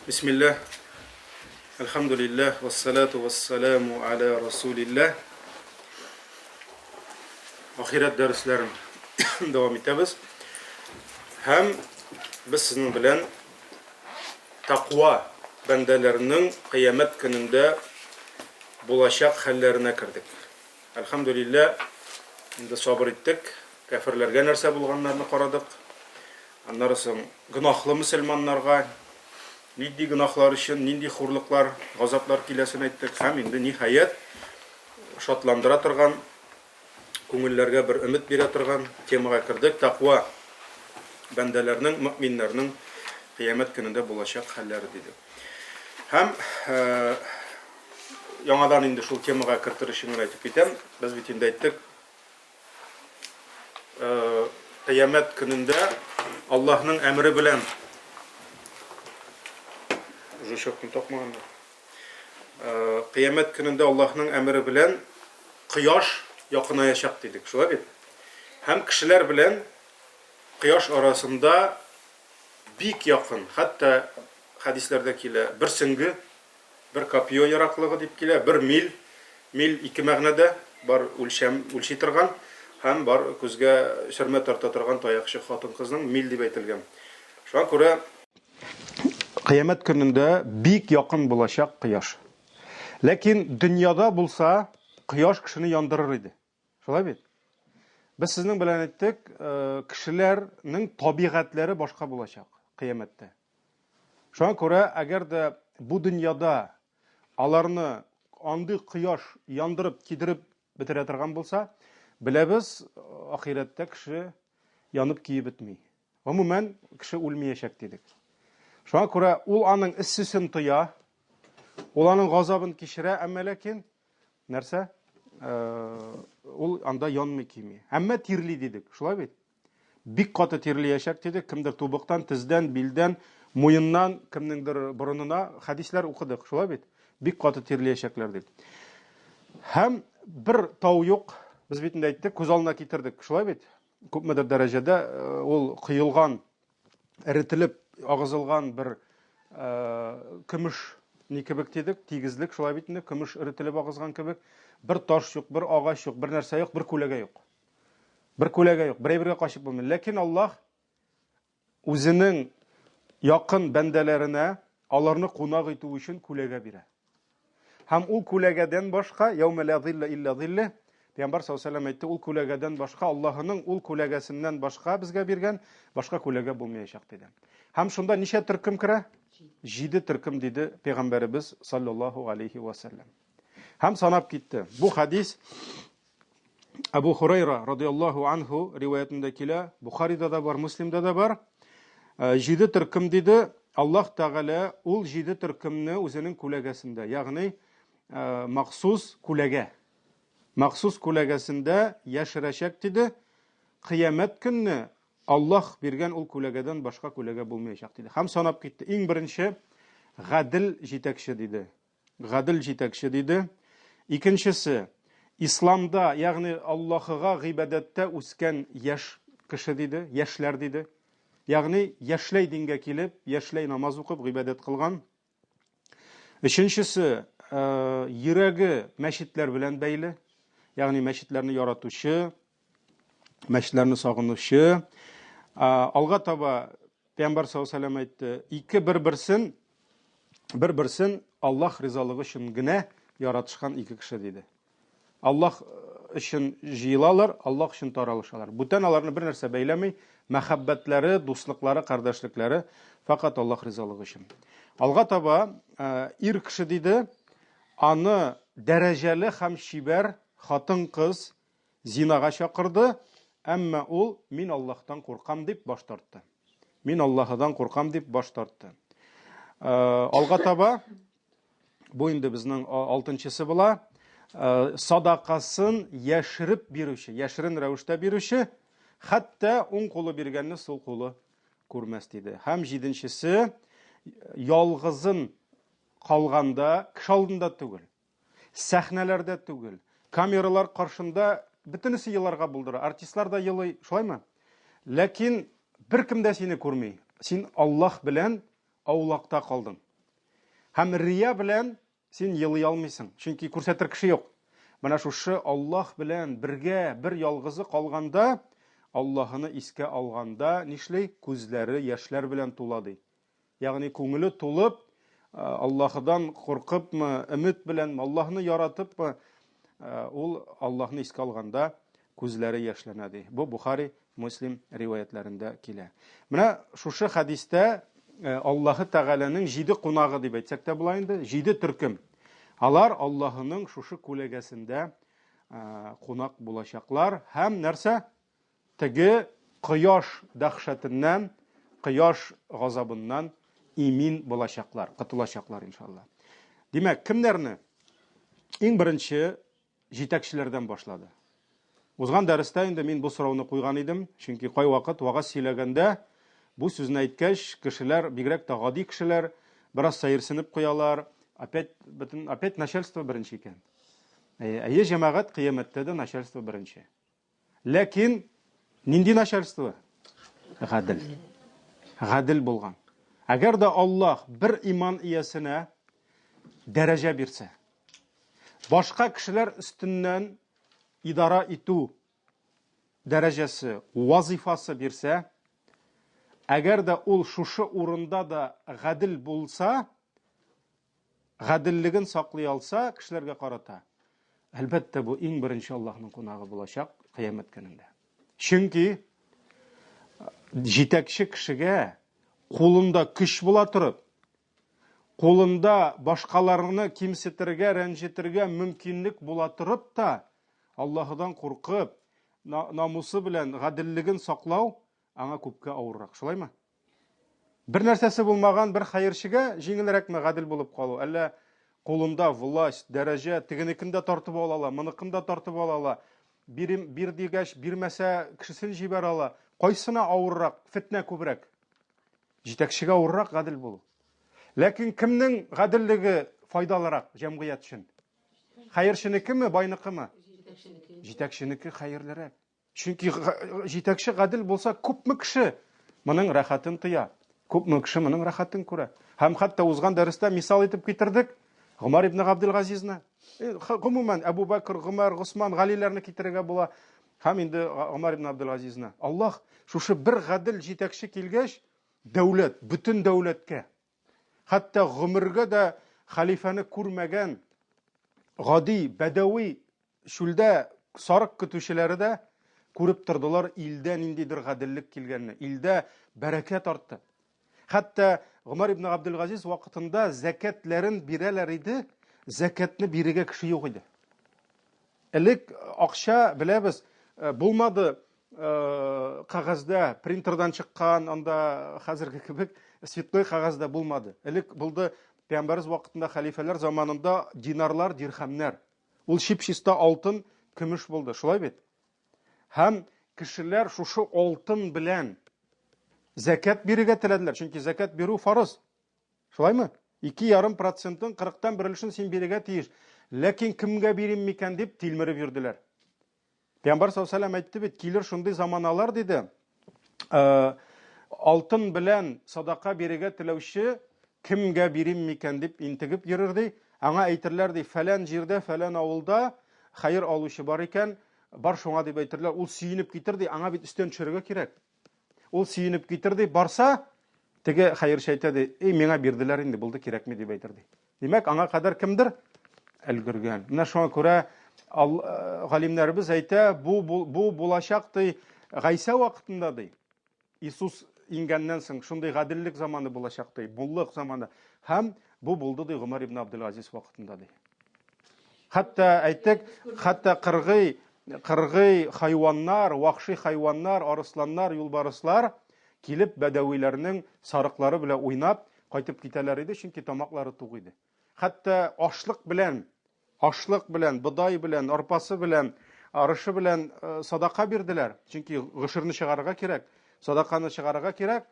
Bismillah, elhamdülillah, ve salatu ve selamu ala Resulillah. Ahiret derslerim devam etimiz. Hem biz sizin bilen takva bendelerinin kıyamet gününde bulaşak hallerine kirdik. Elhamdülillah, indi sabır ettik. Kafirlerge nerse bulganlarını karadık. Ondan sonra günahlı Müslümanlarga nindi günahlar için, nindi hurluklar, gazaplar kilesini ettik. Hem indi nihayet şatlandıra turgan, көңелләргә bir ümit bire turgan temaga kirdik. Takva bendelerinin, müminlerinin kıyamet gününde bulaşak halleri dedi. Hem yangadan indi şul temaga kirtirişini aytıp ketem. Biz bitinde ettik. Kıyamet gününde Allah'ın emri bilen kıyamet gününde Allah'ın emri bilen kıyaş yakınayacak dedik. Şöyle bir. Hem kişiler bilen kıyaş arasında bik yakın. Hatta hadislerdeki bir sıngi, bir kapıyor yaraklığı deyip kile, bir mil iki mağnada var ölçi turgan. Hem var közge şirme tarta turgan tayakşı hatın kızının mil deyip aytılgan. Şuna göre kıyamet gününde bik yakın bulaşak kıyaş. Lakin dünyada bulsa kıyaş kişini yandırır idi. Şolay bit. Biz sizin bilen ettik, kişilerin tabiatları başka bulaşak kıyamette. Şuna göre eğer de bu dünyada alarını andı kıyaş yandırıp kidirip bitiretirgan bulsa, bilemiz ahirette kişi yanıp kiyip bitmey. Umumen kişi ölmeyecek dedik. Şuna göre ul anın issisin tuya, olanın gazabın kişire, ama lakin nerse ul anda yanmay kiymi. Ama tirli dedik. Şulay bit. Bik katı tirleyecek dedik. Kimdir tubuktan, tizden, bilden, muyundan, kimnindir burununa hadisler okuduk. Şulay bit. Bik katı tirleyecekler dedik. Hem bir tav yok. Biz bitinde ettik. Көз alına getirdik. Şulay bit. Köpmedir derecede ol kıyılgan, eritilip, ağızılgan bir kümüş ne kebek dedik. Tigizlik şulay bitinde. Kümüş eritilip ağızgan kebek. Bir taş yok, bir ağaç yok, bir narsa yok, bir kulege yok. Bir kulege yok. Birebirge kaşık bulmuyor. Lakin Allah özünün yakın bendelerine alarını konak ettiği için kulege bire. Hem o kulegeden başka yevme la zille illa zille Peygamber sallallahu aleyhi ve sellem aytdı, ul kulegeden başka Allah'ının ul kulegesinden başka bizge birgen başka kulege bulmayacak dedi. Hem şunda nişe türküm kire? 7 türküm dedi Peygamberimiz sallallahu aleyhi ve sellem. Hem sanap gitti. Bu hadis Ebu Hureyre radıyallahu anhu rivayetindekiler Bukhari'de de var, Müslim'de de var. 7 türküm dedi. Allah Teala ul 7 türkümünü özünün kulegesinde. Yani maksus kulege. Maksus kulegesinde yaşıracak dedi. Kıyamet günü Allah birgen ul kulegeden başka kulege bulmayacak dedi. Hem sanap gitti. En birinci gadil jitekşi dedi. Gadil jitekşi dedi. İkincisi İslam'da yani Allah'a ibadette usken yaş kişi dedi, yaşlar dedi. Yani yaşlay dinge kilip, yaşlay namaz okup ibadet kılgan. Üçüncüsü yüreği meşitler bilen beyli. Yani meşitlerini yaratuşu, meşitlerini sağınışı. Alga taba Peygamber sallallahu aleyhi ve sellem aytdı. İki bir-birsin Allah rızalığı için gine yaratışkan iki kişi dedi. Allah için jiylalar, Allah için taralışalar. Bu tenalarını bir nerse beylemey, mehabbetleri, dostlukları, kardeşlikleri fakat Allah rızalığı için. Alga taba ir kişi dedi, anı dereceli hem şiber, hatın kız zinaga çakırdı, ama ol min Allah'tan korkam deyip baş tarttı. Min Allah'tan korkam deyip baş tarttı. Alga taba bu indi bizning altıncısı bula. Sadakasın yaşırıp birüşü, yaşırın rəvişdə birüşü, hatta on kolu birgenini sol kolu görməz dedi. Hem jidinçisi, yalğızın kalganda, kış aldında tügül, səhnelerde tügül, kameralar karşında bütünüsü yıllarga buldurar. Artistlar da yılı, şolay mı? Lakin bir kimde seni görmey. син Аллаһ белән аулакта калдың. Һәм рия белән син елый алмыйсың, чөнки күрсәтер кеше юк. Менә шушы Аллаһ белән бергә бер ялгызы калганда, Аллаһыны искә алганда, нишләй? Күзләре яшьләр белән тула ди. Ягъни күңеле тулып, Аллаһыдан куркыпмы, өмет белән Аллаһны яратыпмы, ул Аллаһны искә алганда күзләре яшьләнә ди. Бу Бухари, Муслим риваятләрендә килә. Менә шушы хадистә Аллаһы Тәгаләнең 7 кунагы дип әйтсәк тә була инде, 7 төркем. Алар Аллаһының шушы күләгәсендә кунак булачаклар һәм нәрсә? Теге кояш дәһшәтеннән, кояш газабыннан имин булачаклар, кытылачаклар иншалла. Димәк, кемнәрне? Иң беренче җитәкчеләрдән башлады. Узган дәрестә инде мин бу сорауны куйган идем, чөнки кай вакыт вагаз сөйләгәндә бу сүзне әйткәч, кешеләр, бигрәк тә гади кешеләр, бераз сәерсенеп куялар, опять начальство беренче икән. Әйе, җәмәгать кыямәттә дә начальство беренче. Ләкин нинди начальство? Гадел. Гадел булган. Әгәр дә Аллаһ бер иман иясенә дәрәҗә бирсә, башка кешеләр өстеннән идара итү дәрәҗәсе, вазифасы бирсә, әгәр дә ул шушы урында да гадел булса, гаделлеген саклый алса, кешеләргә карата, әлбәттә бу иң беренче Аллаһның кунагы булачак кыямәт көнендә. Чөнки җитәкче кешегә кулында көч була торып, кулында башкаларны кимсетергә, рәнҗетергә мөмкинлек була торып та, Аллаһыдан куркып, намусы белән гаделлеген саклау аңа күпкә авыррак. Шулаймы? Бер нәрсәсе булмаган бер хәерчегә җиңелрәкме гадел булып калу? Әллә кулында власть, дәрәҗә, тегенекендә тартып алала, моныкында тартып алала, бир дигәч, бирмәсә кешесен җибәр ала. Кайсына авыррак, фитнә күбрәк? Җитәкчегә авыррак гадел булу. Ләкин кемнең гаделлеге файдалырак җәмгыять өчен? Хәерченекеме, байныкымы? Җитәкченеке хәерлерәк. Чөнки җитәкче гадел булса, күпме кеше моның рәхәтен тыя, күпме кеше моның рәхәтен күрә. Һәм хәтта узган дәрестә мисал итеп китердек Гомар ибн Габделгазизны. Гомумән Әбу Бәкр, Гомар, Госман, Галиләрне китерергә була. Һәм инде Гомар ибн Габделгазизны. Аллаһ шушы бер гадел җитәкче килгәч, дәүләт, бүтән дәүләткә, хәтта гомергә дә халифаны күрмәгән гади, бәдәви шулда сарык көтүчеләре дә күреп тордылар илдә ниндидер гаделлек килгәнне, илдә бәрәкәт артты. Хәтта Гомар ибн Габделгазиз вакытында закатларын бирәләр иде, закатны бирергә кеше юк иде. Элек акча, беләбез, булмады кагазда, принтердан чыккан, анда хәзерге кебек цветной кагазда булмады. Элек булды Пәйгамбәрбез вакытында, халифалар заманында динарлар, дирхәмнәр. Ул чип-чиста алтын, көмеш булды. Шулай бит? Һәм кешеләр шушы алтын белән закат бирергә теләделәр, чөнки закат бирү фарыз. Шулаймы? 2,5%-ын 40-тан 1/3-ын син бирергә тиеш. Ләкин кемгә бирим микән дип тилмереп йөрделәр. Пәйгамбәр саллаллаһу әйтте бит, килер шундый заманалар диде. Алтын белән садака бирергә теләүче кемгә бирим микән дип интегеп йөрер ди. Аңа әйтерләр ди, фәлән җирдә, фәлән авылда хәер алучы бар икән, бар шуңа дип әйтерләр. Ул сөенеп китер ди, аңа бит өстән төшәргә кирәк. Ул сөенеп китер ди, барса, теге хәерче әйтә ди, миңа бирделәр инде, булды, кирәкме дип әйтер ди. Димәк, аңа кадәр кемдер өлгергән. Менә шуңа күрә галимнәрбез әйтә, бу булачак ди, Гайса вакытында ди. Иисус ингәннән соң шундый гаделлек заманы булачак ди, буллык заманы. Һәм бу булды ди Гомар ибн Абдул-Азиз вакытында ди. Хәтта әйтек, хәтта кыргый хайваннар, вахши хайваннар, арысланнар, юлбарыслар килеп бәдәвиләрнең сарыклары белән уйнап кайтып китәләр иде, чөнки тамаклары тук иде. Хәтта ашлык белән, бодай белән, арпасы белән, арышы белән садака бирделәр, чөнки гышырны чыгарырга кирәк, садаканы чыгарырга кирәк.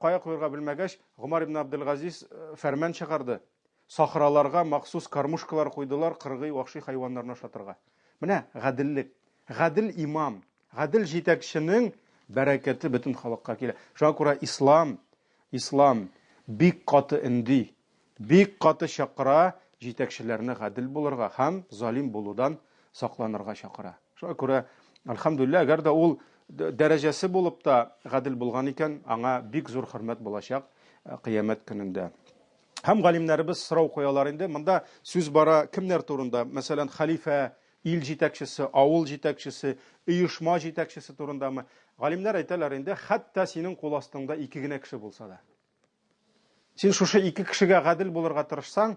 Кая куярга белмәгәч, Гомар ибн Абдул-Азиз фәрман чыгарды. Сахраларга махсус кармушкалар куйдылар, кыргый вахши хайваннарны ашатырга. Менә гаделлек, гадел имам, гадел җитәкченең бәрәкәте бөтен халыкка килә. Шуңа күрә ислам ислам бик каты инди, бик каты чакыра җитәкчеләрне гадел булырга һәм залим булудан сакланырга чакыра. Шуңа күрә, альхамдулилlah, әгәр дә ул дәрәҗәсе булып та гадел булган икән, аңа бик зур хөрмәт булачак кыямәт көнендә. Һәм галимнәребез сорау куялар инде, монда сүз бара кемнәр турында? Мәсәлән, халифа, ил җитәкчесе, авыл җитәкчесе, оешма җитәкчесе турындамы? Галимнәр әйтәләр инде, хәтта синең кул астыңда 2 генә кеше булса да. Син шушы 2 кешегә гадел булырга тырышсаң,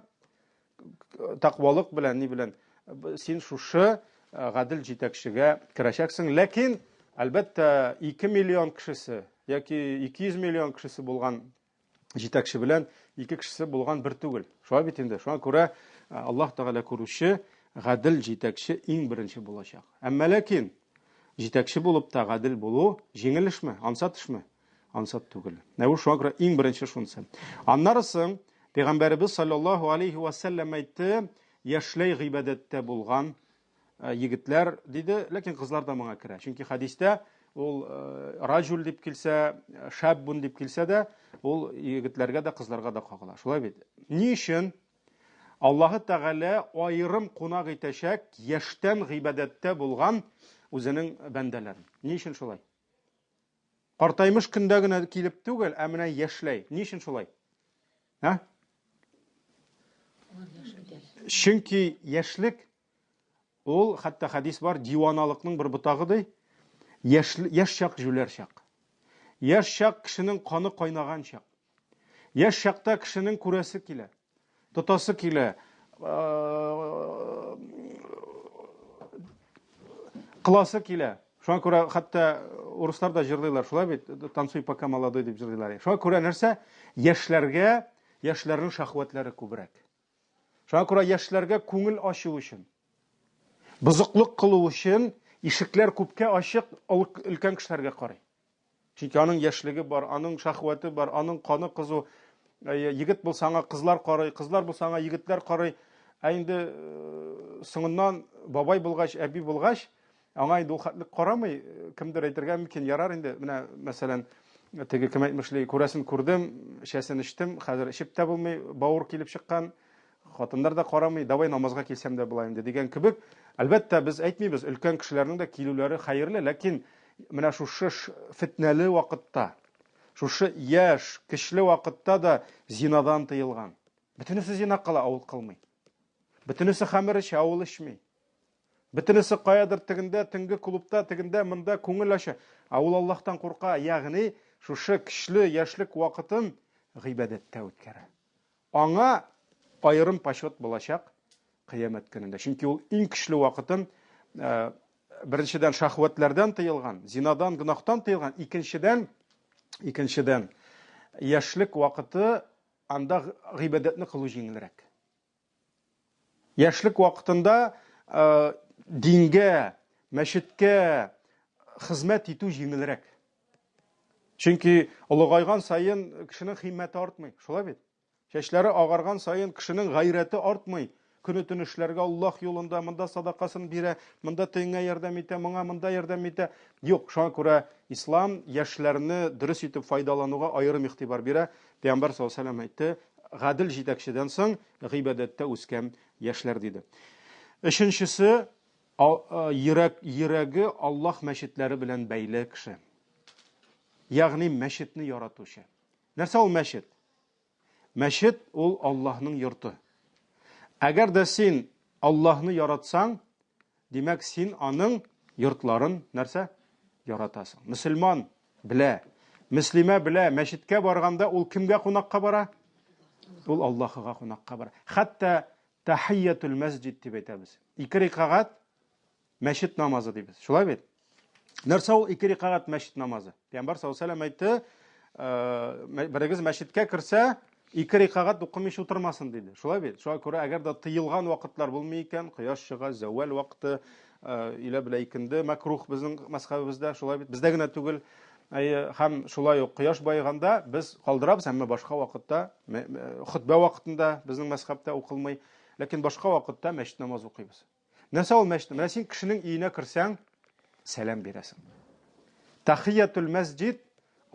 тақвалык белән, ни белән, син шушы гадел җитәкчегә керәчәксең, ләкин әлбәттә 2 миллион кешесе яки 200 миллион кешесе булган җитәкче белән 2 кешесе булган бер түгел. Шуңа бит инде, шуңа күрә Аллаһ Тәгалә күрүче гадел җитәкче иң беренче булачак. Әмма ләкин җитәкче булып та гадел булу җиңелешме, ансат эшме? Ансат түгел. Нәү шуңа күрә иң беренче шунысы. Аннарысы Пәйгамбәрбез саллаллаһу алейхи ва саллям әйтте, яшьләй гыйбадәттә булган егетләр диде, ләкин кызлар да моңа керә. Чөнки хадистә ул раҗул дип килсә, шаббун дип килсә дә, ул егетләргә дә кызларга да кагыла. Шулай бит. Ни өчен Аллаһ Тәгалә аерым кунак итәчәк яшьтән гыйбадәттә булган үзенең бәндәләрен? Ни өчен шулай? Картаймыш көндә генә килеп түгел, ә менә яшьләй. Ни өчен шулай? Һә? Чөнки яшьлек ул, хәтта хадис бар, диваналыкның бер ботагы ди. Яшь чак жүләр чак. Яшь чак кешенең каны кайнаган чак. Яшь чакта кешенең күрәсе килә, тотасы килә, кыласы килә. Шуңа күрә хәтта урыслар да җырлыйлар, шулай бит, танцуй пока молодой дип җырлыйлар. Шуңа күрә нәрсә? Яшьләргә, яшьләрнең шахватлары күбрәк. Шуңа күрә яшьләргә күңел ачу өчен, бузыклык кылу өчен ишекләр күпкә ачык өлкән кешеләргә карый. Чөнки аның яшьлеге бар, аның шахваты бар, аның каны кызу. Егет булсаңа кызлар карый, кызлар булсаңа егетләр карый. Инде соңыннан бабай булгач, әби булгач, аңа инде ул хәтлек карамый, кемдер әйтергә мөмкин ярар инде. Менә мәсәлән, теге кем әйтмешли, күрәсен күрдем, шәсен эчтем, хәзер эчеп тә булмый, бавыр килеп чыккан. Хатыннар да карамый, давай намазга килсәм дә булайым дигән кебек. Әлбәттә, без әйтмибез, өлкән кешеләрнең дә килүләре хәерле, ләкин менә шушы фитнәле вакытта, шушы яшь, көчле вакытта да зинадан тыелган. Бөтенесе зина кыла, авыл кылмый. Бөтенесе хәмер эчә, авыл эчми. Бөтенесе каядыр тегендә, төнге клубта, тегендә, монда күңел ача. Авыл Аллаһтан курка, ягъни шушы көчле яшьлек вакытын гыйбадәттә үткәрә. Аңа аерым почет булачак кыямәт көнендә. Чөнки ул иң көчле вакытын беренчедән шахватлардан тыелган, зинадан, гынахтан тыелган, икенчедән яшьлек вакыты анда гыйбадәтне кылу җиңелрәк. Яшьлек вакытында дингә, мәчеткә хезмәт итү җиңелрәк. Чөнки олыгайган сайын кешенең химмәте артмый, шулай бит. Чәчләре агарган сайын кешенең гайрәте артмый. Көне-төн эшләргә Аллаһ юлында, монда садакасын бирә, монда тыйңа ярдәм итә, моңа монда ярдәм итә. Юк, шуңа күрә ислам яшьләрне дөрес итеп файдалануга аерым игътибар бирә. Пәйгамбәр саллаллаһу алейһи ва саллям әйтте, гадел җитәкчедән соң гыйбадәттә үскән яшьләр диде. Өченчесе, йөрәге Аллаһ мәчетләре белән бәйле кеше. Ягъни мәчетне яратучы. Нәрсә ул мәчет? Мәчет ул Аллаһның йорты. Әгәр дә син Аллаһны яратсаң, димәк син аның йортларын нәрсә яратасың. Мөселман белә, мөслимә белә, мәчеткә барганда ул кемгә кунакка бара? Ул Аллаһыга кунакка бара. Хәтта тахиятул масҗид дип әйтәбез. 2 рикагать мәчет намазы дибез. Шулай бит? Нәрсә ул 2 рикагать мәчет намазы? Пәйгамбәр саллаллаһу алейһи ва саллям әйтте, берегез мәчеткә керсә, 2 рикагать укымыйча утырмасын диде. Шулай бит? Шуңа күрә әгәр дә тыелган вакытлар булмый икән, кояш чыга, завал вакыты, илә белә икенде макрух безнең мәсхәбебездә, шулай бит. Бездә генә түгел, һәм шулай ук кояш байганда без калдырабыз, әмма башка вакытта, хутба вакытында безнең мәсхәбтә укылмый, ләкин башка вакытта мәчет намаз укыйбыз. Нәрсә ул мәчет? Менә син кешенең өенә керсәң, сәлам бирәсең. Тахиятул масҗид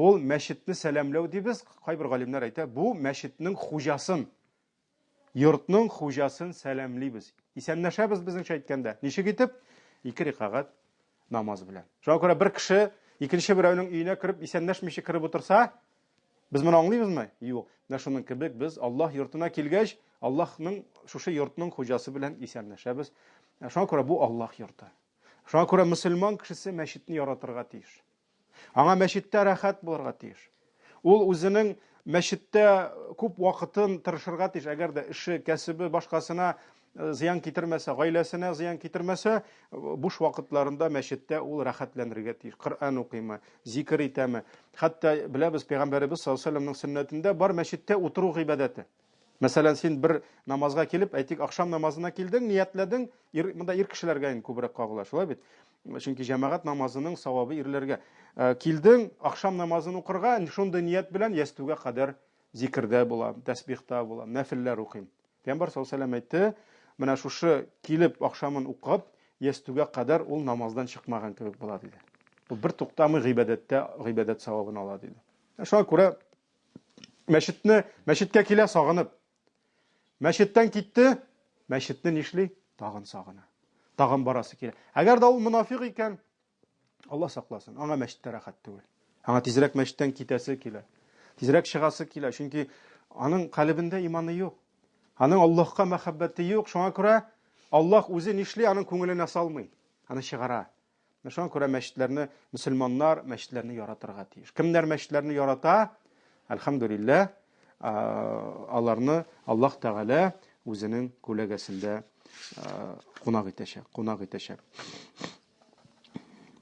Ул мәчетне сәламләү дибез, кайбер галимнәр әйтә, бу мәчетнең хуҗасын, йортның хуҗасын сәламлибез. Исәнләшәбез безнеңчә әйткәндә. Ничек итеп? 2 рикагать намаз белән. Шуңа күрә бер кеше икенче берәүнең өенә кереп исәнләшмичә кереп утырса, без моны аңлыйбызмы? Юк. Менә шуның кебек без Аллаһ йортына килгәч, Аллаһның шушы йортның хуҗасы белән исәнләшәбез. Шуңа күрә бу Аллаһ йорты. Шуңа күрә мөселман кешесе мәчетне яратырга тиеш. Аңа мәчеттә рәхәт булырга тиеш. Ул үзенең мәчеттә күп вакытын тырышырга тиеш. Әгәр дә эше, кәсебе башкасына зыян китермәсә, гаиләсенә зыян китермәсә, буш вакытларында мәчеттә ул рәхәтләнергә тиеш. Коръан укыймы, зикр итәме. Хәтта беләбез, Пәйгамбәрбез саллаллаһу алейһи ва сәлләмнең сөннәтендә бар мәчеттә утыру гыйбадәте. Мәсәлән, син бер намазга килеп, әйтик, акшам намазына килдең, ниятләдең, монда ир кешеләргә инде күбрәк кагыла, шулай бит. Чөнки җәмәгать намазының савабы ирләргә. Килдең, акшам намазын укырга, шундый ният белән ястүгә кадәр зикрдә була, тәсбихтә була, нәфилләр укыйм. Пәйгамбәр саллаллаһу алейһи ва сәлләм әйтте, менә шушы килеп акшамын укып, ястүгә кадәр ул намаздан чыкмаган кебек була диде. Бу бер туктамый гыйбадәт савабын ала диде. Шуңа күрә мәчеткә килә сагынып, мәчеттән китте, мәчетне нишли? Тагын сагына. Тагын барасы килә. Әгәр дә ул мунафик икән, Аллаһ сакласын, аңа мәчеттә рәхәт түгел. Аңа тизрәк мәчеттән китәсе килә. Тизрәк чыгасы килә, чөнки аның калбендә иманы юк. Аның Аллаһка мәхәббәте юк. Шуңа күрә Аллаһ үзе нишли, аның күңеленә салмый. Аны чыгара. Шуңа күрә мәчетләрне, мөселманнар мәчетләрне яратырга тиеш. Кемнәр мәчетләрне ярата? Әлхәмдүлилләһ, аларны Аллаһ Тәгалә үзенең күләгәсендә кунак итәчәк.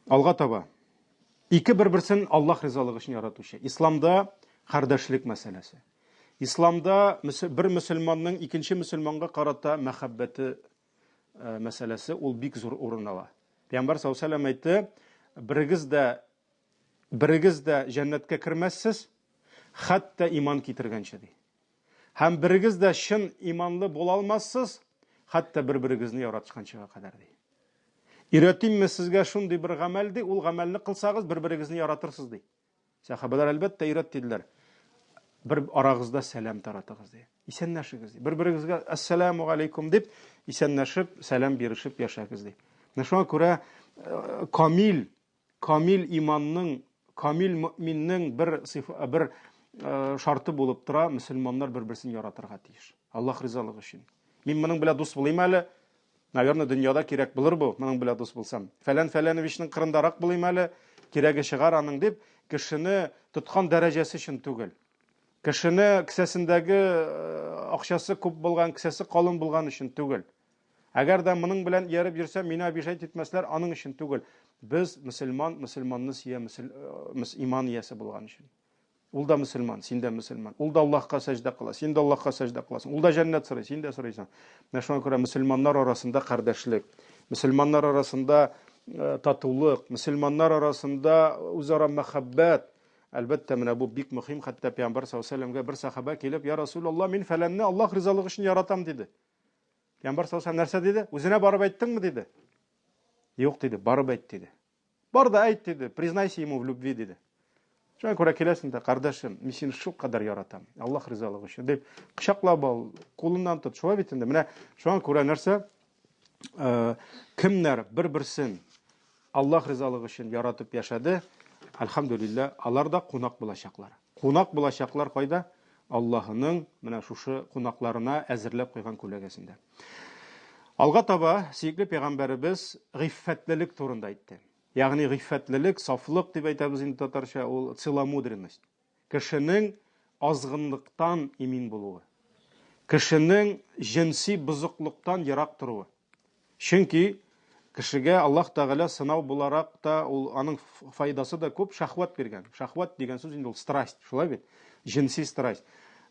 Алга таба. Ике бер-берсен Аллаһ ризалыгы өчен яратучы. Исламда кардәшлек мәсьәләсе. Исламда бер мөселманның икенче мөселманга карата мәхәббәте мәсьәләсе ул бик зур урын ала. Пәйгамбәр саллаллаһу алейһи ва сәлләм әйтте, берегез дә җәннәткә кермәссез, хәтта иман китергәнчә ди. Һәм берегез дә чын иманлы була алмассыз, хәтта бер-берегезне яратышканчага кадәр ди. Өйрәтимме сезгә шундый бер гамәл ди, ул гамәлне кылсагыз, бер-берегезне яратырсыз ди. Сахабалар әлбәттә өйрәттеләр. Бер арагызда сәлам таратыгыз ди. Исәнләшегез ди. Бер-берегезгә ассаламу алейкум дип исәнләшеп, сәлам биришеп яшәгез ди. Шуңа күрә камил иманның, камил мөэминнең бер шарты булып тора, мөселманнар бер-берсен яратырга тиеш. Аллаһ ризалыгы өчен. Мин моның белән дус булыйм әле. Наверное, дөньяда кирәк булыр бу, моның белән дус булсам. Фәлән-фәләновичнең кырындарак булыйм әле, кирәге чыгар аның дип, кешене тоткан дәрәҗәсе өчен түгел. Кешене кесәсендәге акчасы күп булган, кесәсе калын булган өчен түгел. Әгәр дә моның белән ярып йөрсә, мине обижать итмәсләр, аның өчен түгел. Без мөселманны сия, иман иясе булган өчен. Ул да мөселман, син дә мөселман. Ул да Аллаһка сәҗдә кыла, син дә Аллаһка сәҗдә кыласың. Ул да җәннәт сорый, син дә сорыйсың. Шуңа күрә мөселманнар арасында кардәшлек, мөселманнар арасында татулык, мөселманнар арасында үзара мәхәббәт. Әлбәттә, менә бу бик мөһим. Хәтта Пәйгамбәр саллаллаһу алейһи ва сәлләмгә бер сахаба килеп, "Я Расулаллаһ, мин фәләнне Аллаһ ризалыгы өчен яратам" диде. Пәйгамбәр саллаллаһу алейһи ва сәлләм нәрсә диде? Үзенә барып әйттеңме диде? Юк диде, барып әйт диде. Бар да әйт диде, признайся ему в любви диде. Шуңа күрә киләсең дә, кардәшем, мин сине шул кадәр яратам, Аллаһ ризалыгы өчен дип, кочаклап ал, кулыннан тот, шулай бит инде. Менә шуңа күрә нәрсә? Кемнәр бер-берсен Аллаһ ризалыгы өчен яратып яшәде, әлхәмдүлилләһ, алар да кунак булачаклар. Кунак булачаклар кайда? Аллаһның менә шушы кунакларына әзерләп куйган күләгәсендә. Алга таба сөйкле пәйгамбәрбез гыйффәтлелек турында әйтте. Ягъни гыйффәтлелек, сафлык дип әйтәбез инде татарча, ул целомудренность. Кешенең азгынлыктан имин булуы. Кешенең җинси бузыклыктан ярак торуы. Чөнки кешегә Аллаһ Тәгалә сынау буларак та ул аның файдасы да күп, шахват биргән. Шахват дигән сүз инде ул страсть, шулай бит? Җинси страсть.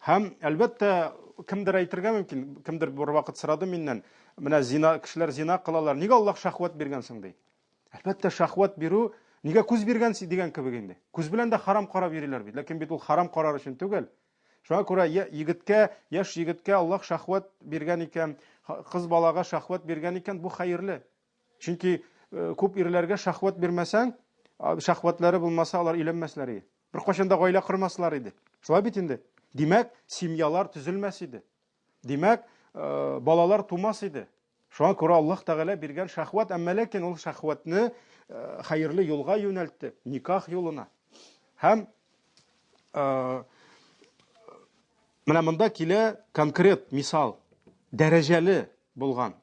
Һәм әлбәттә кемдер әйтергә мөмкин, кемдер бер вакыт сорады миннән, менә кешеләр зина кылалар, нигә Аллаһ шахват биргәнсең ди? Әлбәттә шахват бирү, нигә күз биргәнсең дигән кебек инде. Күз белән дә харам карап йөриләр бит, ләкин бит ул харам карар өчен түгел. Шуңа күрә яшь егеткә Аллаһ шахват биргән икән, кыз балага шахват биргән икән, бу хәерле. Чөнки күп ирләргә шахват бирмәсәң, шахватлары булмаса, алар өйләнмәсләр. bir кайчан да гаилә курмаслар иде. Шулай бит инде. Димәк, семьялар төзелмәс иде. Димәк, балалар тумас иде. Шуңа күрә Аллаһ Тәгалә биргән шахват, әмма ләкин ул шахватны хәерле юлга юнәлтте, никах юлына. Һәм менә монда килә конкрет мисал, дәрәҗәле булган,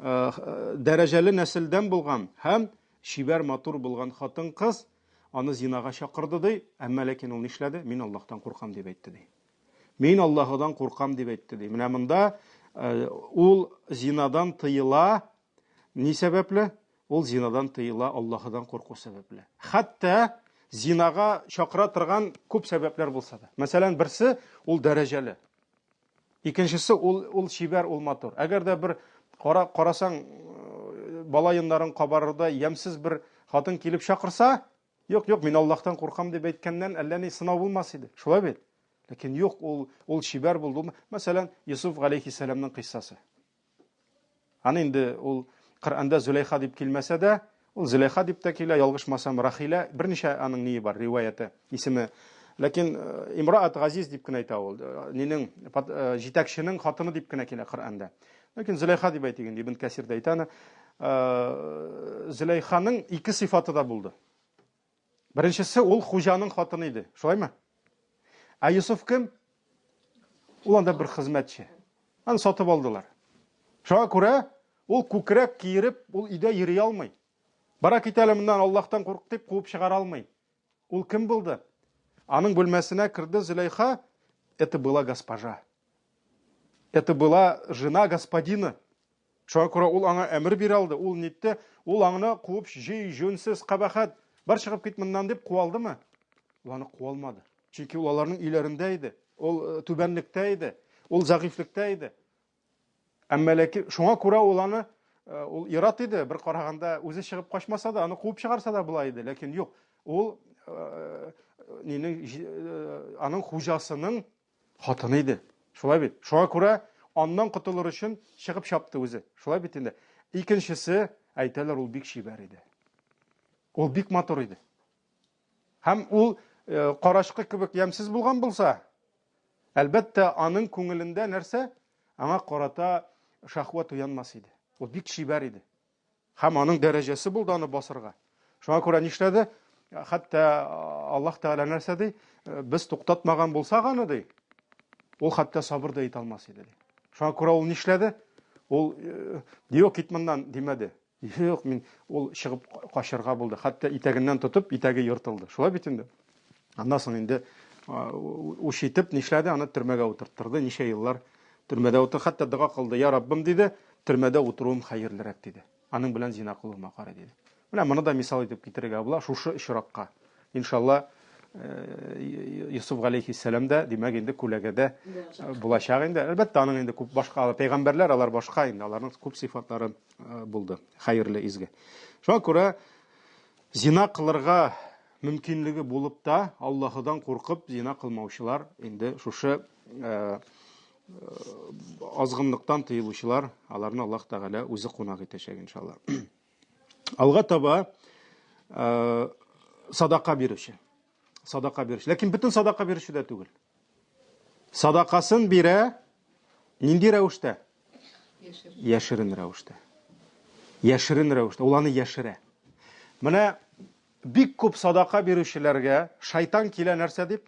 дәрәҗәле нәселдән булган һәм шибәр матур булган хатын-кыз аны зинага чакырды ди, әмма ләкин ул нишләде? Мин Аллаһтан куркам дип әйтте ди. Мин Аллаһыдан куркам дип әйтте ди. Менә монда ул зинадан тыела, ни сәбәпле? Ул зинадан тыела Аллаһыдан курку сәбәпле. Хәтта зинага чакыра торган күп сәбәпләр булса да. Мәсәлән, берсе ул дәрәҗәле. Икенчесе ул шибәр, ул матур. Әгәр дә бер карасаң балаеннарын кабарырда ямсыз бер хатын килеп чакырса, юк, мин Аллаһтан куркам дип әйткәннән әллә ни сынау булмас иде. Шулай бит. Ләкин юк, ул шибәр булды. Мәсәлән, Юсуф алейхиссаламның кыйссасы. Аны инде ул Коръәндә Зөләйха дип килмәсә дә, ул Зөләйха дип тә килә, ялгышмасам Рахилә, берничә аның ние бар, риваяты, исеме. Ләкин Имраат Газиз дип кенә әйтә ул. Нинең җитәкченең хатыны дип кенә килә Коръәндә. Ләкин Зөләйха дип әйтегән, Ибн Кәсир дә әйтә. Зөләйханың ике сыйфаты да булды. Беренчесе ул хуҗаның хатыны иде. Шулаймы? Ә Юсуф кем? Ул анда бер хезмәтче. Аны сатып алдылар. Шуңа күрә ул күкрәк киереп, ул өйдә йөри алмый. Бара китәлемнән Аллаһтан курк дип куып чыгара алмый. Ул кем булды? Аның бүлмәсенә керде Зөләйха. Это была госпожа. Это была жена господина. Шуңа күрә ул аңа әмер бирә алды. Ул нитте? Ул аңны куып җый, җүнсез, кабахат, бар чыгып кит моннан дип куалдымы? Ул аны куалмады. Чөнки ул аларның үйләрендә иде. Ул түбәнлектә иде. Ул зәгыйфлектә иде. Әмма ләкин шуңа күрә ул аны ул ират иде. Бер караганда үзе чыгып качмаса да, аны куып чыгарса да була иде. Ләкин юк, ул аның хуҗасының хатыны иде. Шулай бит. Шуңа күрә аннан котылыр өчен чыгып чапты үзе. Шулай бит инде. Икенчесе, әйтәләр, ул бик шибәр иде. Ул бик матур иде. Һәм ул карашкы кебек ямсыз булган булса, әлбәттә аның күңелендә нәрсә? Аңа карата шахват уянмас иде. Ул бик шибәр иде. Һәм аның дәрәҗәсе булды аны басырга. Шуңа күрә нишләде? Хәтта Аллаһ Тәгалә нәрсә ди? Без туктатмаган булсак аны ди. Ул хәтта сабыр да итә алмас иде ди. Шуңа күрә ул нишләде? Ул юк, кит моннан димәде. Юк, мин ул чыгып качырга булды. Хәтта итәгеннән тотып, итәге йыртылды. Шулай бит инде. Аннан соң инде ушитеп нишләде? Аны төрмәгә утырттырды. Ничә еллар төрмәдә утыр, хәтта дуга кылды. Я Раббым диде, төрмәдә утыруым хәерлерәк диде. Аның белән зина кылуыма кара диде. Менә моны да мисал итеп китерергә була шушы очракка. Иншалла Юсуф алейхиссалам да димәк инде күләгәдә булачак инде. Әлбәттә аның инде күп башка пәйгамбәрләр, алар башка инде, аларның күп сыйфатлары булды. Хәерле, изге. Шуңа күрә зина кылырга мөмкинлеге булып та Аллаһыдан куркып зина кылмаучылар инде шушы азгынлыктан тыелучылар, аларны Аллаһ Тәгалә үзе кунак итәчәк иншалла. Алга таба садака бирүче. Садака бирүче. Ләкин бөтен садака бирүче дә түгел. Садакасын бирә нинди рәвештә? Яшерен рәвештә. Яшерен рәвештә. Ул аны яшерә. Менә бик күп садака бирүчеләргә шайтан килә нәрсә дип?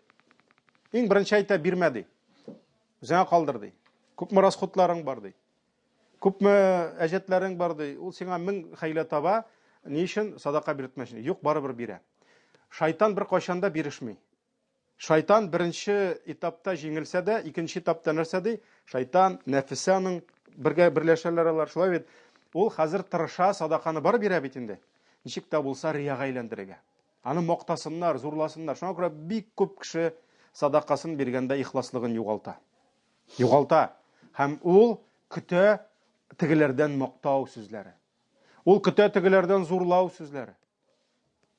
Иң беренче әйтә, бирмә ди. Үзеңә калдыр ди. Күпме расходларың бар ди. Күпме әҗәтләрең бар ди. Ул сиңа 1000 хәйлә таба, ни өчен садака биртмәшне? Юк, барыбер бирә. Шайтан бер кайчанда бирешми. Шайтан беренче этапта җиңелсә дә, икенче этапта нәрсә ди? Шайтан нәфсәнең бергә берләшәләр алар, шулай бит. Ул хәзер тырыша садаканы бар бирә бит инде. Ничек тә булса рияга әйләндерергә. Аны мактасыннар, зурласыннар. Шуңа күрә бик күп кеше садакасын биргәндә ихласлыгын югалта. Югалта. Һәм ул көтә тегеләрдән мактау сүзләре. Ул көтә тегеләрдән зурлау сүзләре.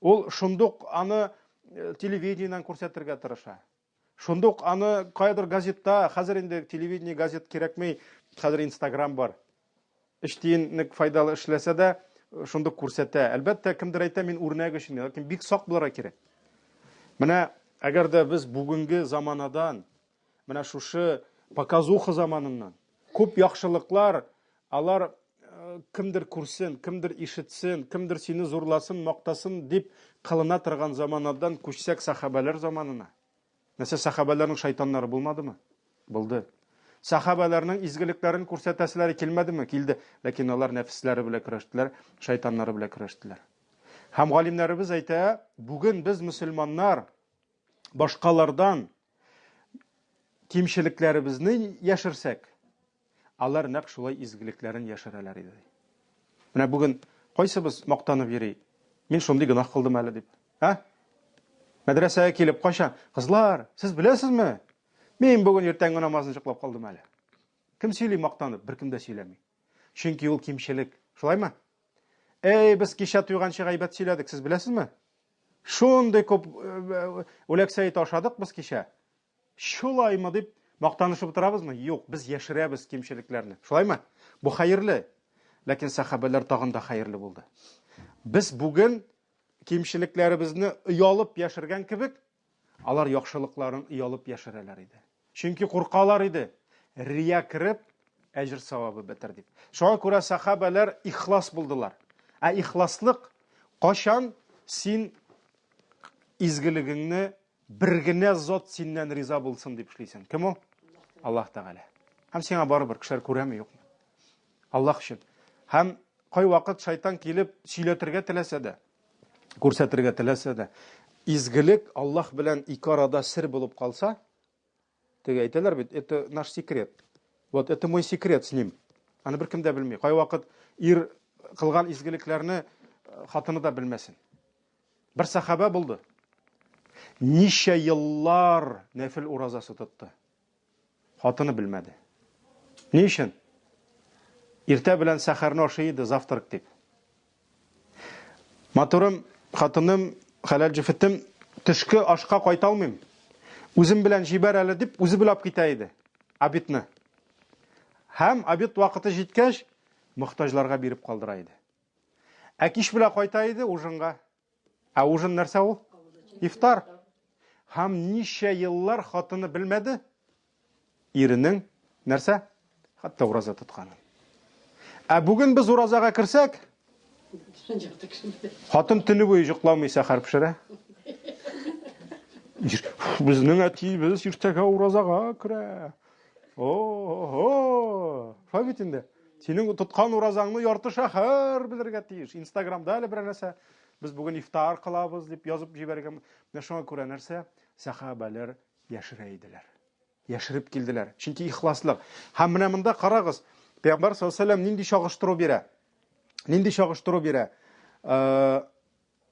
Ул шундук аны телевидениедән күрсәтергә тырыша. Шундук аны кайдыр газетта, хәзер инде телевидение, газет кирәкми, хәзер Instagram бар. Эштиенлек файдалы эшләсә дә, шундук күрсәтә. Әлбәттә, кемдер әйтә, мин үрнәк өчен, ләкин бик сак булырга кирәк. Менә Әгәр дә без бүгенге заманадан, менә шушы показуха заманыннан, күп яхшылыклар, алар кемдер күрсен, кемдер ишетсен, кемдер сине зурласын, мактасын дип кылына торган заманадан күчсәк сахабалар заманына. Нәрсә сахабаларның шайтаннары булмадымы? Булды. Сахабаларның изгелекләрен күрсәтәселәре килмәдеме? Килде. Ләкин алар нәфесләре белән көрәштеләр, шайтаннары белән көрәштеләр. Һәм галимнәребез әйтә, бүген без мөселманнар башкалардан кимчелекләребезне яшерсәк, алар нәкъ шулай изгелекләрен яшерәләр иде. Менә бүген кайсыбыз мактанып йөри? Мин шундый гынах кылдым әле дип. Мәдрәсәгә килеп кайчан? Кызлар, сез беләсезме? Мин бүген иртәнге намазны җыклап калдым әле. Кем сөйли мактанып? Беркем дә сөйләми. Чөнки ул кимчелек. Шулаймы? Без кичә туйганчы гайбәт сөйләдек, сез беләсезме? Шундый күп үләксәй ташадык без кичә. Шулаймы дип мактанышып торабызмы? Юк, без яшерәбез кимчелекләрне. Шулаймы? Бу хәерле. Ләкин сахабалар тагын да хәерле булды. Без бүген кимчелекләребезне уялып яшергән кебек, алар яхшылыкларын уялып яшерәләр иде. Чөнки куркалар иде. Рия кирип, әҗр савабы бетер дип. Шуңа күрә сахабалар ихлас булдылар. Ихласлык кашан син изгелегеңне бер генә зат синнән риза булсын дип эшлисең. Кем ул? Аллаһ Тәгалә. Һәм сиңа барыбер кешеләр күрәме, юкмы? Аллаһ өчен. Һәм кай вакыт шайтан килеп сөйләтергә теләсә дә, күрсәтергә теләсә дә, изгелек Аллаһ белән ике арада сер булып калса, теге әйтәләр бит, это наш секрет. Вот это мой секрет с ним. Аны беркем дә белми. Кай вакыт ир кылган изгелекләрне хатыны да белмәсен. Бер сахаба булды. Ничә еллар нәфил уразасы тотты. Хатыны белмәде. Ни өчен? Иртә белән сәхәрне ашый иде, завтрак дип. Матурым, хатыным, хәләл җифетем, төшке ашка кайта алмыйм. Үзем белән җибәр әле дип, үзе беләп китә иде. Обедны. Һәм обед вакыты җиткәч, мохтаҗларга биреп калдыра иде. Кич белән кайта иде ужынга. Ужын нәрсә ул? Ифтар. Һәм ничә еллар хатыны белмәде, иренең нәрсә? Хатта ураза тотканын. Бүген без уразага кирсәк, хатын төне буе җыкламый сәхәр пешерә. Безнең әтибез иртәгә уразага керә. Фабит инде. Синең тоткан уразаңны ярты шәһәр белергә тиеш. Инстаграмда әле бер нәрсә без бүген ифтар кылабыз дип язып җибәргән. Менә шуңа күрә нәрсә? Сахабалар яшерә иделәр. Яшереп килделәр. Чөнки ихласлык. Һәм менә монда карагыз. Пәйгамбәр саллаллаһу алейһи ва сәллям нинди чагыштыру бирә? Нинди чагыштыру бирә?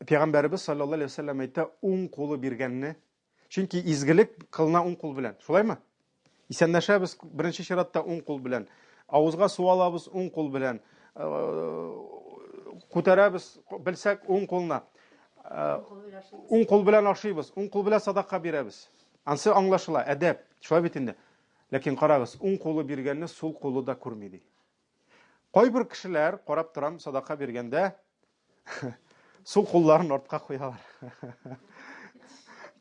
Пәйгамбәрбез саллаллаһу алейһи ва сәллям әйтә, уң кулы биргәнне. Чөнки изгелек кылына уң кул белән. Шулаймы? Исәнләшәбез беренче чиратта уң кул белән. Авызга су алабыз уң кул белән. Күтәрәбез белсәк уң кулна. Уң кул белән ашыйбыз, уң кул белән садака бирәбез. Ансы аңлашыла, әдәп. Шулай бит инде. Ләкин карагыз, уң кулы биргәнне сул кулы да күрми ди. Кайбер кешеләр карап торам садака биргәндә сул кулларын артка куялар.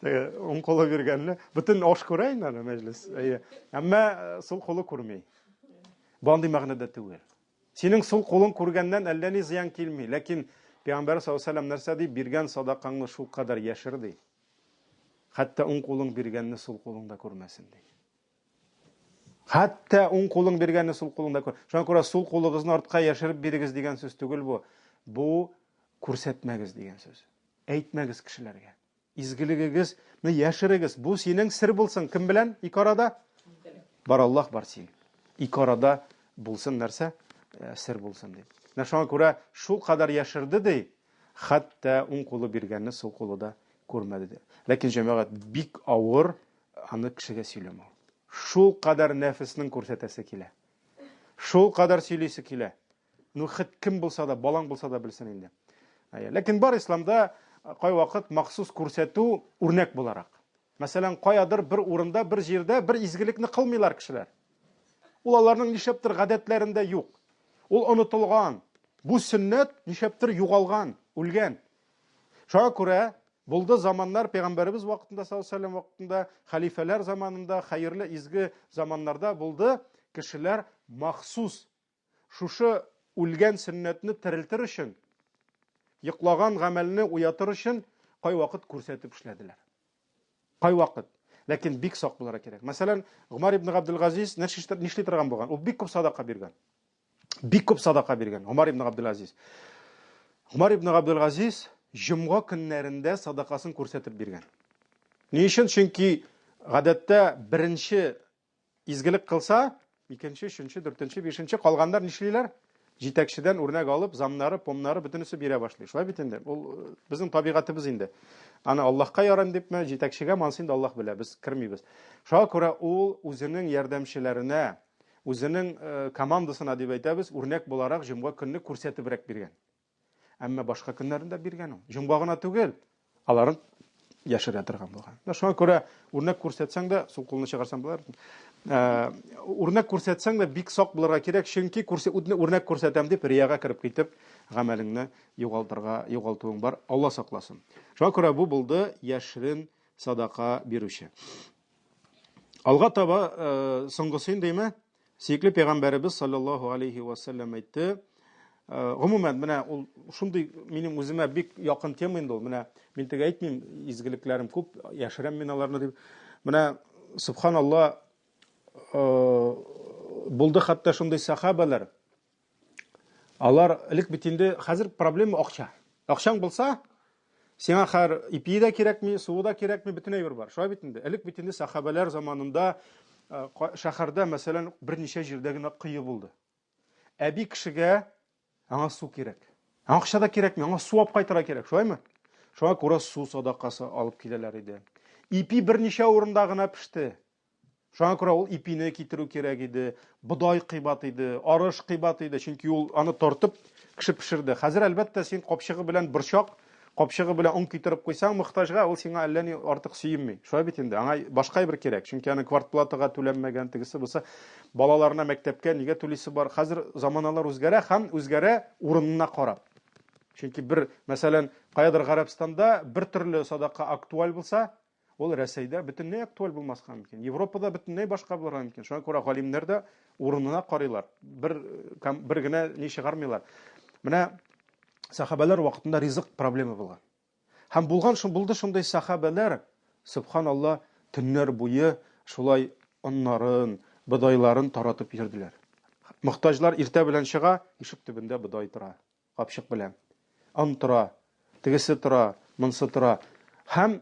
Уң кулы биргәнне бөтен аш күрә инде мәҗлес. Әмма сул кулы күрми. Бандый мәгънәдә түгел. Синең сул кулың күргәннән әллә ни зыян килми, ләкин Пәйгамбәр саллаллаһу алейһи ва сәллям нәрсә ди? Биргән садакаңны шул кадәр яшер ди. Хәтта уң кулың биргәнне сул кулың да күрмәсен ди. Хәтта уң кулың биргәнне сул кулың да күр. Шуңа күрә сул кулыгызны артка яшереп бирегез дигән сүз түгел бу. Бу күрсәтмәгез дигән сүз. Әйтмәгез кешеләргә. Изгелегегезне яшерегез. Бу синең сер булсын. Кем белән? Ике арада? Бар Аллаһ бар син. Ике арада булсын нәрсә? Сер булсын ди. Шуңа күрә шул кадәр яшерде ди. Хәтта уң кулы биргәнне сул кулы да күрмәде ди. Ләкин җәмәгать бик авыр аны кешегә сөйләмәү. Шул кадәр нәфеснең күрсәтәсе килә. Шул кадәр сөйлисе килә. Кем булса да, балаң булса да белсен инде. Ләкин бар исламда кай вакыт махсус күрсәтү үрнәк буларак. Мәсәлән, каядыр бер урында, бер җирдә бер изгелекне кылмыйлар кешеләр. Ул аларның нишәптер гадәтләрендә юк. Ул онытылган. Бу сөннәт нишәптер югалган, үлгән. Шуңа күрә Булды заманнар, Пәйгамбәребез вакытында, саллаллаху алейхи вакытында, халифалар заманында, хәерле изге заманнарда булды, кешеләр махсус шушы үлгән сөннәтне терелтер өчен, йоклаган гамәлне уятыр өчен кайвакыт күрсәтеп эшләделәр. Кайвакыт. Ләкин бик сак булырга кирәк. Мәсәлән, Умар ибн Абдул-Газиз нишли торган булган? Ул бик күп садака биргән. Бик күп садака биргән Умар ибн Абдул-Газиз. Умар ибн Абдул-Газиз җомга көннәрендә садакасын күрсәтеп биргән. Ни өчен? Чөнки гадәттә беренче изгелек кылса, икенче, өченче, дүртенче, бишенче калганнар нишлиләр? Җитәкчедән үрнәк алып, замнары, помнары бөтенесе бирә башлый. Шулай бит инде. Ул безнең табигатыбыз инде. Аны Аллаһка яран дипме, җитәкчегә мансы инде Аллаһ белә, без кирмибез. Шуңа күрә ул үзенең ярдәмчеләренә, үзенең командасына дип әйтәбез, үрнәк буларак җомга көнне күрсәтебрәк биргән. Әмма башка көннәрендә биргән ул. Җомга гына түгел, аларын яшерә торган булган. Шуңа күрә үрнәк күрсәтсәң дә, сул кулны чыгарсаң булар. Үрнәк күрсәтсәң дә бик сак булырга кирәк, чөнки үрнәк күрсәтәм дип рияга кирип китеп, гамәлеңне югалтуың бар. Алла сакласын. Шуңа күрә бу булды яшерен садака бирүче. Алга таба соңгысы инде сөйкле Пәйгамбәребез саллаллаху алейхи ва саллям әйтте. Гомумән, менә ул шундый минем үземә бик якын тема инде ул. Менә мин теге әйтмим, изгелекләрем күп, яшерәм мин аларны дип. Менә субханалла, булды хәтта шундый сахабалар. Алар элек бит инде хәзер проблема акча. Акчаң булса, сиңа һәр ипи дә кирәкми, суы да кирәкми, бөтен әйбер бар. Шулай бит инде. Элек бит инде сахабалар заманында шәһәрдә, мәсәлән, берничә җирдә генә кыю булды. Әби кешегә аңа су кирәк. Акча да кирәкми, аңа су алып кайтырга кирәк, шулаймы? Шуңа күрә су садакасы алып киләләр иде. Ипи берничә урында гына пеште. Шуңа күрә ул ипине китерү кирәк иде, бодай кыйбат иде, арыш кыйбат иде, чөнки ул аны тартып кеше пешерде. Хәзер әлбәттә син капчыгы белән борчак, капчыгы белән он китереп куйсаң мохтаҗга, ул сиңа әллә ни артык сөймми. Шулай бит инде. Аңа башка бер кирәк, чөнки аны квартплатага түләнмәгән, тегесе булса, балаларына мәктәпкә нигә түлисе бар. Хәзер заманалар үзгәрә һәм үзгәрә урынына карап. Чөнки бер, мәсәлән, каядыр Гарәбстанда бер төрле садака актуаль булса, ул Рәсәйдә бөтенләй актуаль булмаска мөмкин. Европада бөтенләй башка булырга мөмкин. Шуңа күрә галимнәр дә урынына карыйлар. Бер генә ни чыгармыйлар. Менә сахабалар вакытында ризык проблема булган. Һәм булды шундай сахабалар, субханалла, төннәр буе шулай оннарын, бодайларын таратып йөрделәр. Мохтаҗлар иртә белән чыга, ишек төбендә бодай тора, капчык белән. Он тора, тегесе тора, монсы тора. Һәм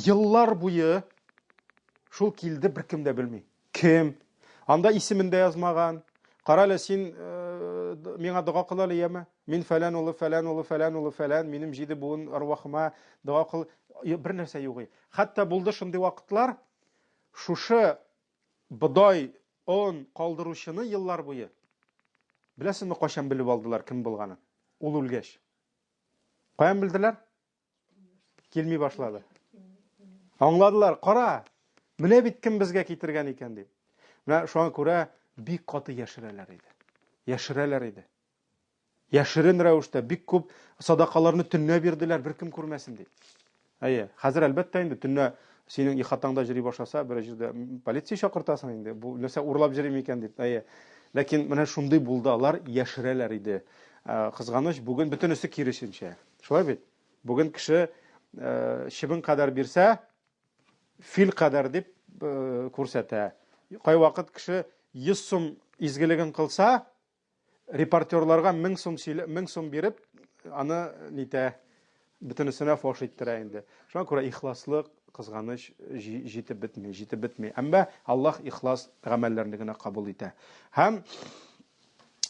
еллар буе шул килде, беркем дә белми. Кем? Анда исемен дә язмаган. Карале, син миңа дуга кыл әле яме? Мин фәлән улы, фәлән улы, фәлән улы, фәлән, минем җиде буын арвахыма дуга кыл. Бер нәрсә юк. Хәтта булды шундый вакытлар, шушы бодай он калдыручыны еллар буе. Беләсезме, кайчан белеп алдылар кем булганын? Ул үлгәч. Каян белделәр? Килми башлады. Аңладылар, кара, менә бит кем безгә китергән икән дип. Менә шуңа күрә бик каты яшерәләр иде. Яшерәләр иде. Яшерен рәвештә бик күп садакаларны төннә бирделәр, беркем күрмәсен дип. Әйе, хәзер әлбәттә инде төннә синең ихатаңда җыри башласа, бер җирдә полиция чакыртасың инде. Бу нәрсә урлап җыри икән дип. Әйе. Ләкин менә шундый булды, алар яшерәләр иде. Кызганыч, бүген бөтенесе киресенчә. Шулай бит. Бүген кеше чибен кадәр бирсә, фил кадәр дип күрсәтә. Кай вакыт кеше 100 сум изгелеген кылса, репортерларга 1000 сум биреп, аны нитә, бөтенесенә фош иттерә инде. Шуңа күрә ихласлык, кызганыч җитеп бетми. Әмма Аллаһ ихлас гамәлләрне генә кабул итә. Һәм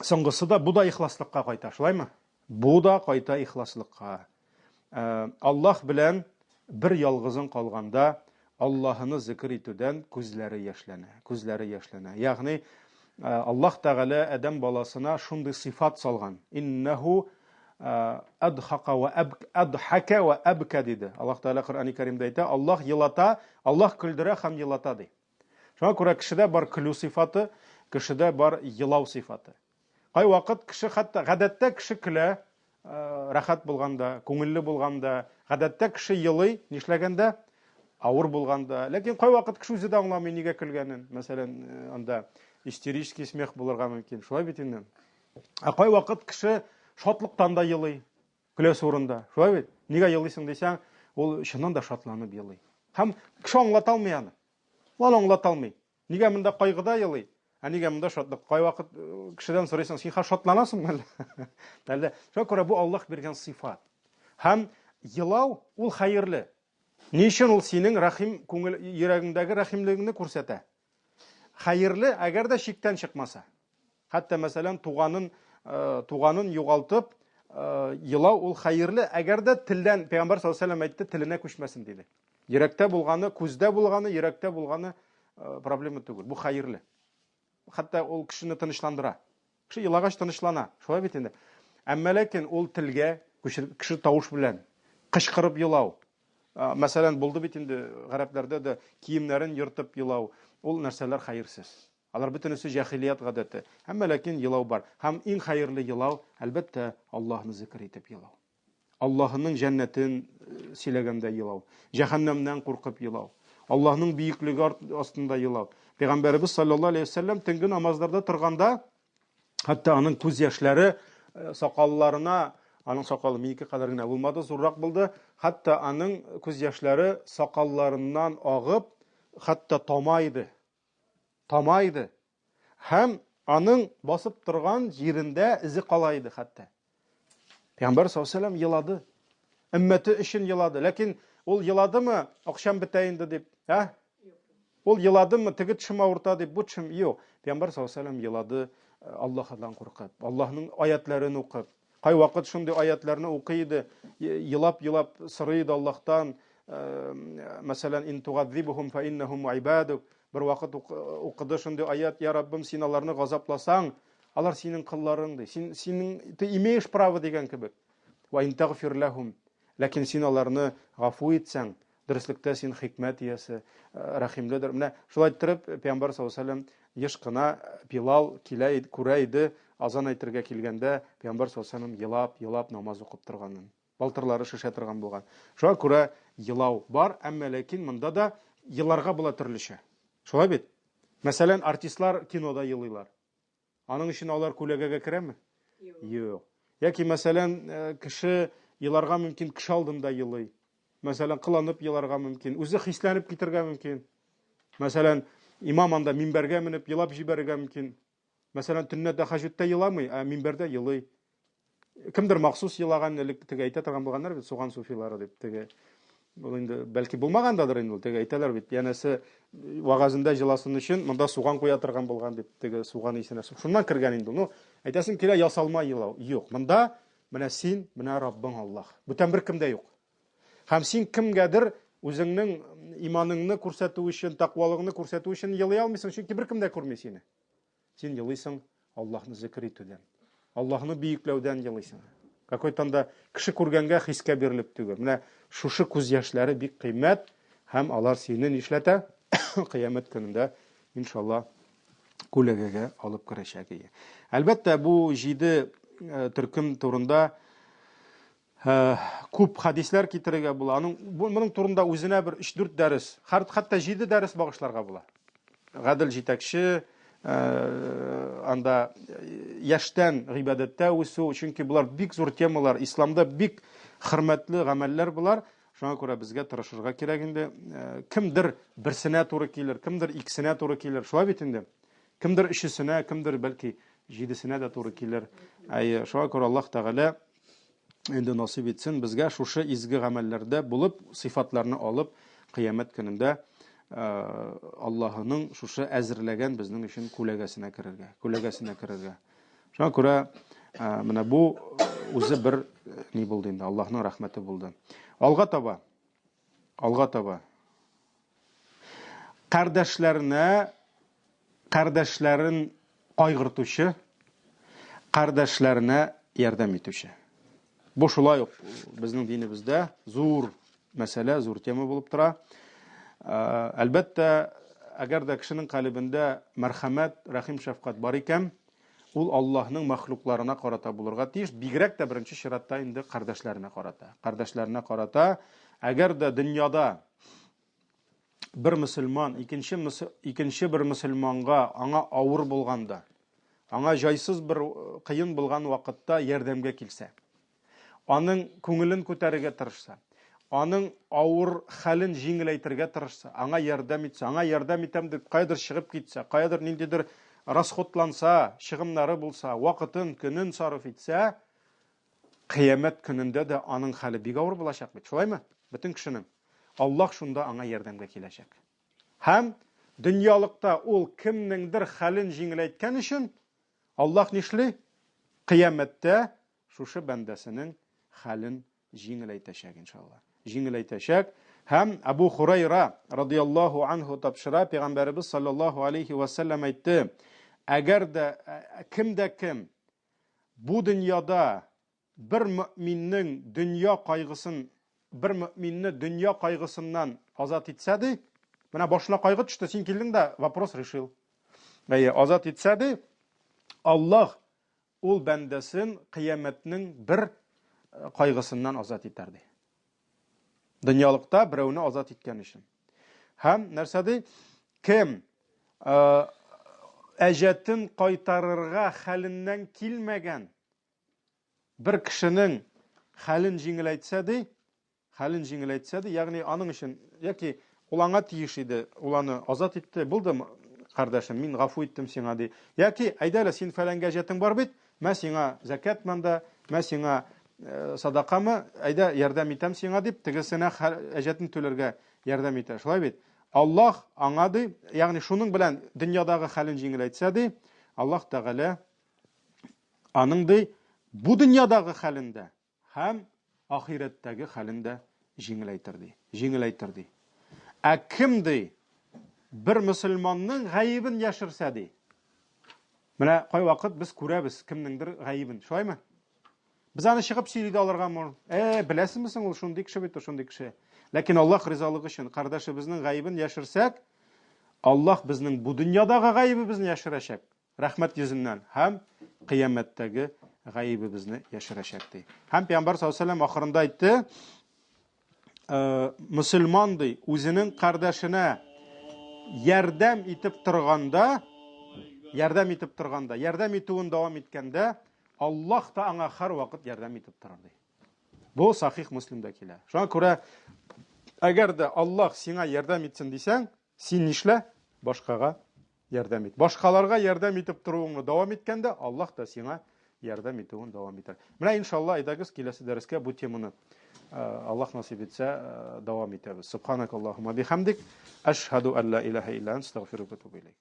соңгысы да бу да ихласлыкка кайта, шулаймы? Бу да кайта ихласлыкка. Аллаһ белән бер ялгызын калганда, Аллаһны зикр итүдән күзләре яшьләнә. Ягъни Аллаһ Тәгалә Адәм баласына шундый сифат салган. Иннаху адхака ва адхака ва абка диде. Аллаһ Тәгалә Коръәни Кәримдә әйтә, Аллаһ елата, Аллаһ көлдерә һәм елата ди. Шуңа күрә кешедә бар көлү сифаты, кешедә бар елау сифаты. Кай вакыт кеше хәтта гадәттә кеше көлә, рәхәт булганда, күңелле булганда, гадәттә кеше елый, нишләгәндә? Авыр булганда. Ләкин кай вакыт кеше үзе дә аңламый нигә көлгәнен. Мәсәлән, анда истерический смех булырга мөмкин. Шулай бит инде. Кай вакыт кеше шатлыктан да елый, көләсе урында. Шулай бит. Нигә елыйсың дисәң, ул чыннан да шатланып елый. Һәм кеше аңлата алмый аны. Ул аңлата алмый. Нигә монда кайгыда елый? Нигә монда шатлык? Кай вакыт кешедән сорыйсың, син шатланасыңмы әллә? Әллә. Шуңа күрә бу Аллаһ биргән сыйфат. Һәм елау ул хәерле. Ни өчен ул синең рәхим күңел йөрәгеңдәге рәхимлегеңне күрсәтә? Хәерле, әгәр дә шиктән чыкмаса. Хәтта мәсәлән туганын югалтып, елау ул хәерле, әгәр дә телдән, Пәйгамбәр саллаллаһу алейһи ва сәллям әйтте, теленә күчмәсен диде. Йөрәктә булганы, күздә булганы, йөрәктә булганы проблема түгел. Бу хәерле. Хәтта ул кешене тынычландыра. Кеше елагач тынычлана. Шулай бит инде. Әмма ләкин ул телгә, кеше тавыш белән кычкырып елау. Мәсәлән, булды бит инде гарәпләрдә дә киемнәрен йыртып елау. Ул нәрсәләр хәерсез. Алар бөтенесе җаһилият гадәте. Әмма ләкин елау бар. Һәм иң хәерле елау әлбәттә Аллаһны зикр итеп елау. Аллаһның җәннәтен сөйләгәндә елау. Җәһәннәмнән куркып елау. Аллаһның бийеклеге астында елау. Пәйгамбәрбез саллаллаһу алейһи ва сәллям төнге намазларда торганда, хәтта аның күз яшьләре сакалларына, аның сакалы минеке кадәр генә булмады, зуррак булды. Хәтта аның күз яшьләре сакалларыннан агып, хәтта тамайды. Тамайды. Һәм аның басып торган җирендә изе кала иде хәтта. Пәйгамбәр саллаллаһу алейһи ва сәллям елады. Өммәте өчен елады. Ләкин ул еладымы, акчам бетә инде дип, Ул еладымы, теге тешем авырта дип, бу тешем юк. Пәйгамбәр саллаллаһу алейһи ва сәллям елады Аллаһтан куркып, Аллаһның аятларын укып. Кай вакыт шундый аятларны укый иде, елап-елап сорый иде Аллаһтан. Мәсәлән, ин тугадзибухум фа иннахум ибадук. Бер вакыт укыды шундый аят: "Я Раббым, син аларны газапласаң, алар синең кылларың" ди. Синең ты имеешь право дигән кебек. Ва ин тагфир лахум. Ләкин син аларны гафу итсәң, дөреслекдә син хикмәт иясе, рәхимледер. Менә шулай итеп Пәйгамбәр саллаллаһу алейһи ва сәллям еш кына Билал килә иде, күрә иде, азан әйтергә килгәндә Пәйгамбәр саллаллаһу алейһи ва сәллям елап намаз укып торганын. Балтырлары шешә торган булган. Шуңа күрә елау бар, әмма ләкин монда да еларга була төрлечә. Шулай бит. Мәсәлән, артистлар кинода елыйлар. Аның өчен алар күләгәгә керәме? Юк. Яки мәсәлән, кеше еларга мөмкин кеше алдында елый. Мәсәлән, кыланып еларга мөмкин, үзе хисләнеп китергә мөмкин. Мәсәлән, имам анда минбәргә менеп елап җибәрергә мөмкин. Мәсәлән, төннә тәһаҗҗүдтә еламый, минбәрдә елый. Кемдер махсус елаган, теге әйтә торган булганнар бит, суган суфилары дип, теге ул инде бәлки булмагандадыр инде, теге әйтәләр бит, янәсе вагазында җыласын өчен монда суган куя торган булган дип, теге суган исенә. Шуннан кергән инде. Ну, әйтәсең килә ясалма елау. Юк, монда менә син, менә Раббың Аллаһ. Бүтән бер кемдә юк. Һәм син кемгәдер үзеңнең иманыңны күрсәтү өчен, тақвалыгыңны күрсәтү өчен елый алмыйсың, чөнки бер кем дә күрми сине. Син елыйсың Аллаһны зикр итүдән, Аллаһны бийекләүдән елыйсың. Какой-танда кеше күргәнгә хискә бирелеп түгел. Менә шушы күз яшьләре бик кыйммәт, һәм алар сине нишләтә? Кыямәт көнендә иншаллах күләгәгә алып керәчәк. Әлбәттә, бу 7 төркем турында күп хадисләр китерергә була. Моның турында үзенә бер 3-4 дәрес, хәтта 7 дәрес багышларга була. Гадел җитәкче, анда яшьтән гыйбадәттә үсү, чөнки булар бик зур темалар, исламда бик хөрмәтле гамәлләр булар. Шуңа күрә безгә тырышырга кирәк инде. Кемдер берсенә туры килер, кемдер икесенә туры килер. Шулай бит инде. Кемдер 3-сенә, кемдер бәлки 7-сенә дә туры килер. Шуңа күрә Аллаһ Тәгалә инде насыйп итсен безгә шушы изге гамәлләрдә булып, сыйфатларны алып, кыямәт көнендә Аллаһның шушы әзерләгән безнең өчен күләгәсенә керергә. Шуңа күрә менә бу үзе бер ни булды инде, Аллаһның рәхмәте булды. Алга таба кардәшләрен кайгыртучы, кардәшләренә ярдәм итүче. Бу шулай ук безнең динебездә зур мәсьәлә, зур тема булып тора. Әлбәттә, әгәр дә кешенең калбендә мәрхәмәт, рәхим, шәфкать бар икән, ул Аллаһның мәхлукларына карата булырга тиеш, бигрәк тә беренче чиратта инде кардәшләренә карата. Кардәшләренә карата, әгәр дә дөньяда бер мөселман икенче бер мөселманга аңа авыр булганда, аңа җайсыз бер кыен булган вакытта ярдәмгә килсә, аның күңелен күтәрергә тырышса, аның авыр хәлен җиңеләйтергә тырышса, аңа ярдәм итсә, аңа ярдәм итәм дип кайдыр чыгып китсә, кайдыр ниндидер расходланса, чыгымнары булса, вакытын, көнен сарыф итсә, кыямәт көнендә дә аның хәле бик авыр булачак бит, шулаймы? Бөтен кешенең. Аллаһ шунда аңа ярдәмгә киләчәк. Һәм дөньялыкта ул кемнеңдер хәлен җиңеләйткән өчен Аллаһ нишли? Кыямәттә шушы бәндәсенең хәлен җиңеләйтәчәк иншаллах. Җиңеләйтәчәк. Һәм Абу Хурайра радиллаһу анһу тапшыра, Пәйгамбәрбез саллаллаһу алейхи ва саллям әйтте: әгәр дә кем бу дөньяда бер мөэминнең мөэминне дөнья кайгысыннан азат итсә ди, менә башына кайгы төште, син килдең дә вопрос решил. Азат итсә ди, Аллаһ ул бәндәсен кыямәтнең бер кайгысыннан азат итәр ди. Дөньялыкта берәүне азат иткән өчен. Һәм нәрсә ди? Кем әҗәтен кайтарырга хәленнән килмәгән бер кешенең хәлен җиңеләйтсә ди, ягъни аның өчен, яки ул аңа тиеш иде, ул аны азат итте, булдымы, кардәшем, мин гафу иттем сиңа ди. Яки әйдә, син фәләнгә әҗәтең бар бит, мә сиңа закат мында, мә сиңа садакамы, әйдә ярдәм итәм сиңа дип, тегесенә әҗәтен түләргә ярдәм итә. Шулай бит. Аллаһ аңа ди, ягъни шуның белән дөньядагы хәлен җиңеләйтсә ди, Аллаһ Тәгалә аның ди бу дөньядагы хәлендә һәм ахирәттәге хәлендә җиңеләйтер ди. Ә кем ди бер мөселманның гаибен яшерсә ди, менә кай вакыт без күрәбез кемнеңдер гаибен, шулаймы? Без аны чыгып сөйли алырга мул. Беләсезме соң ул шундый кеше бит, шундый кеше. Ләкин Аллаһ ризалыгы өчен кардәшебезнең гаибен яшерсәк, Аллаһ безнең бу дөньядагы гаибебезне яшерәчәк рәхмәт йөзеннән һәм кыямәттәге гаибебезне яшерәчәк ди. Һәм Пәйгамбәр саллаллаһу алейһи ва саллям ахырында әйтте, мөселман ди үзенең кардәшенә ярдәм итеп торганда, ярдәм итүен дәвам иткәндә, Аллаһ та аңа һәр вакыт ярдәм итеп торыр ди. Бу Сахих Муслимдә килә. Шуңа күрә, әгәр дә Аллаһ сиңа ярдәм итсен дисәң, син нишлә? Башкага ярдәм ит. Башкаларга ярдәм итеп торуыңны дәвам иткәндә, Аллаһ та сиңа ярдәм итүен дәвам итәр. Менә иншаллах әйдәгез киләсе дәрескә бу теманы Аллаһ насип итсә дәвам итәбез. Субханакаллаһумма бихамдик, ашһаду ан ла илаһа илля анта, астагфирука ва атубу илейк.